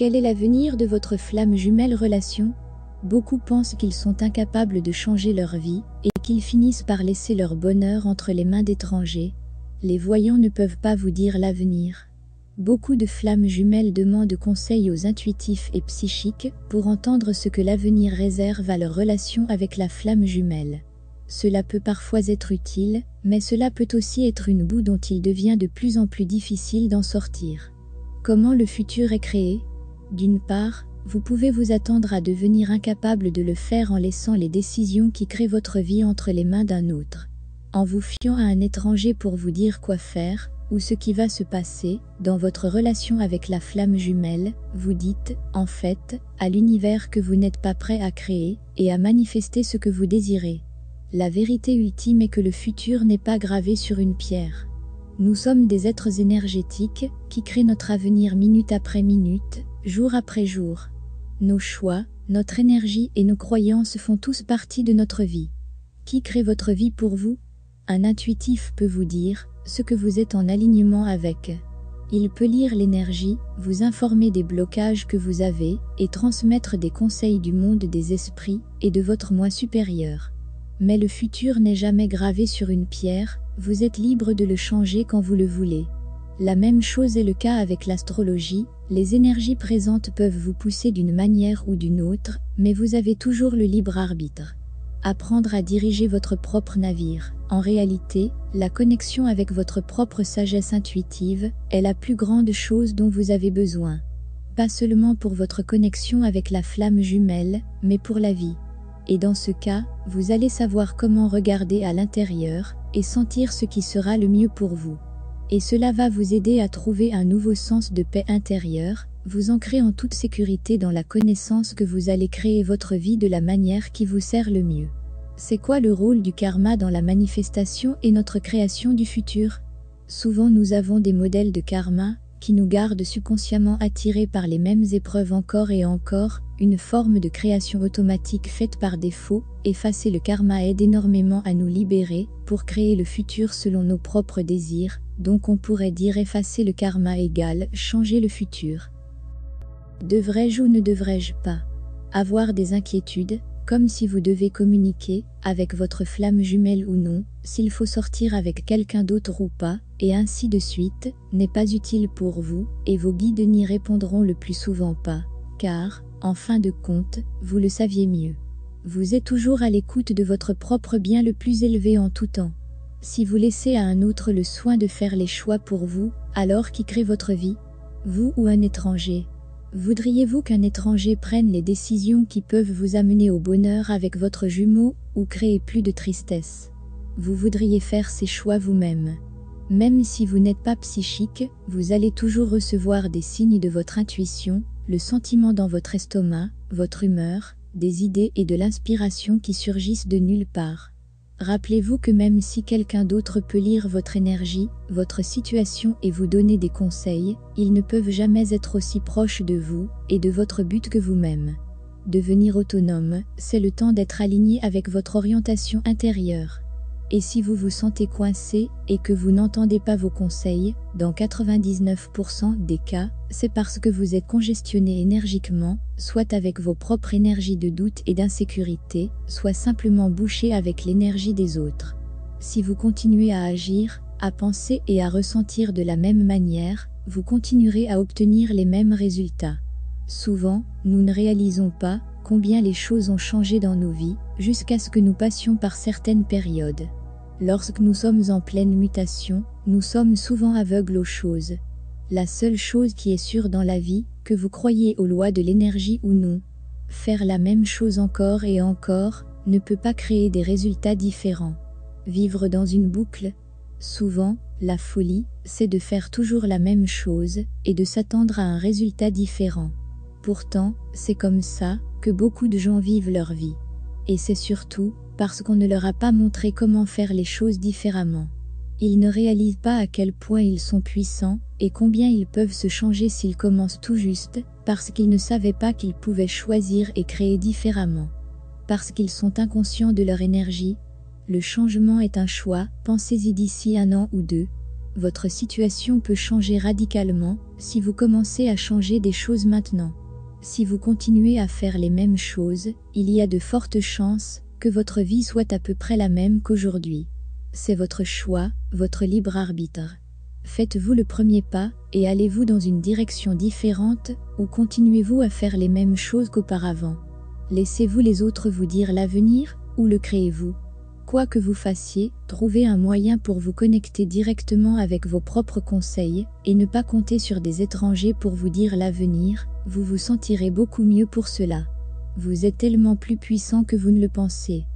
Quel est l'avenir de votre flamme jumelle relation? Beaucoup pensent qu'ils sont incapables de changer leur vie et qu'ils finissent par laisser leur bonheur entre les mains d'étrangers. Les voyants ne peuvent pas vous dire l'avenir. Beaucoup de flammes jumelles demandent conseil aux intuitifs et psychiques pour entendre ce que l'avenir réserve à leur relation avec la flamme jumelle. Cela peut parfois être utile, mais cela peut aussi être une boue dont il devient de plus en plus difficile d'en sortir. Comment le futur est créé? D'une part, vous pouvez vous attendre à devenir incapable de le faire en laissant les décisions qui créent votre vie entre les mains d'un autre. En vous fiant à un étranger pour vous dire quoi faire, ou ce qui va se passer, dans votre relation avec la flamme jumelle, vous dites, en fait, à l'univers que vous n'êtes pas prêt à créer, et à manifester ce que vous désirez. La vérité ultime est que le futur n'est pas gravé sur une pierre. Nous sommes des êtres énergétiques, qui créent notre avenir minute après minute, jour après jour. Nos choix, notre énergie et nos croyances font tous partie de notre vie. Qui crée votre vie pour vous? Un intuitif peut vous dire ce que vous êtes en alignement avec. Il peut lire l'énergie, vous informer des blocages que vous avez et transmettre des conseils du monde des esprits et de votre moi supérieur. Mais le futur n'est jamais gravé sur une pierre, vous êtes libre de le changer quand vous le voulez. La même chose est le cas avec l'astrologie, les énergies présentes peuvent vous pousser d'une manière ou d'une autre, mais vous avez toujours le libre arbitre. Apprendre à diriger votre propre navire. En réalité, la connexion avec votre propre sagesse intuitive est la plus grande chose dont vous avez besoin. Pas seulement pour votre connexion avec la flamme jumelle, mais pour la vie. Et dans ce cas, vous allez savoir comment regarder à l'intérieur et sentir ce qui sera le mieux pour vous. Et cela va vous aider à trouver un nouveau sens de paix intérieure, vous ancrer en toute sécurité dans la connaissance que vous allez créer votre vie de la manière qui vous sert le mieux. C'est quoi le rôle du karma dans la manifestation et notre création du futur? Souvent nous avons des modèles de karma qui nous gardent subconsciemment attirés par les mêmes épreuves encore et encore, une forme de création automatique faite par défaut. Effacer le karma aide énormément à nous libérer pour créer le futur selon nos propres désirs, donc on pourrait dire effacer le karma égale changer le futur. Devrais-je ou ne devrais-je pas avoir des inquiétudes, comme si vous devez communiquer avec votre flamme jumelle ou non, s'il faut sortir avec quelqu'un d'autre ou pas, et ainsi de suite, n'est pas utile pour vous, et vos guides n'y répondront le plus souvent pas, car, en fin de compte, vous le saviez mieux. Vous êtes toujours à l'écoute de votre propre bien le plus élevé en tout temps. Si vous laissez à un autre le soin de faire les choix pour vous, alors qui crée votre vie? Vous ou un étranger? Voudriez-vous qu'un étranger prenne les décisions qui peuvent vous amener au bonheur avec votre jumeau, ou créer plus de tristesse? Vous voudriez faire ces choix vous-même. Même si vous n'êtes pas psychique, vous allez toujours recevoir des signes de votre intuition, le sentiment dans votre estomac, votre humeur, des idées et de l'inspiration qui surgissent de nulle part. Rappelez-vous que même si quelqu'un d'autre peut lire votre énergie, votre situation et vous donner des conseils, ils ne peuvent jamais être aussi proches de vous et de votre but que vous-même. Devenir autonome, c'est le temps d'être aligné avec votre orientation intérieure. Et si vous vous sentez coincé et que vous n'entendez pas vos conseils, dans 99% des cas, c'est parce que vous êtes congestionné énergiquement, soit avec vos propres énergies de doute et d'insécurité, soit simplement bouché avec l'énergie des autres. Si vous continuez à agir, à penser et à ressentir de la même manière, vous continuerez à obtenir les mêmes résultats. Souvent, nous ne réalisons pas combien les choses ont changé dans nos vies, jusqu'à ce que nous passions par certaines périodes. Lorsque nous sommes en pleine mutation, nous sommes souvent aveugles aux choses. La seule chose qui est sûre dans la vie, que vous croyez aux lois de l'énergie ou non, faire la même chose encore et encore, ne peut pas créer des résultats différents. Vivre dans une boucle, souvent, la folie, c'est de faire toujours la même chose, et de s'attendre à un résultat différent. Pourtant, c'est comme ça que beaucoup de gens vivent leur vie. Et c'est surtout parce qu'on ne leur a pas montré comment faire les choses différemment. Ils ne réalisent pas à quel point ils sont puissants et combien ils peuvent se changer s'ils commencent tout juste, parce qu'ils ne savaient pas qu'ils pouvaient choisir et créer différemment. Parce qu'ils sont inconscients de leur énergie. Le changement est un choix, pensez-y d'ici 1 an ou 2. Votre situation peut changer radicalement si vous commencez à changer des choses maintenant. Si vous continuez à faire les mêmes choses, il y a de fortes chances que votre vie soit à peu près la même qu'aujourd'hui. C'est votre choix, votre libre arbitre. Faites-vous le premier pas et allez-vous dans une direction différente ou continuez-vous à faire les mêmes choses qu'auparavant? Laissez-vous les autres vous dire l'avenir ou le créez-vous? Quoi que vous fassiez, trouvez un moyen pour vous connecter directement avec vos propres conseils et ne pas compter sur des étrangers pour vous dire l'avenir, vous vous sentirez beaucoup mieux pour cela. Vous êtes tellement plus puissant que vous ne le pensez.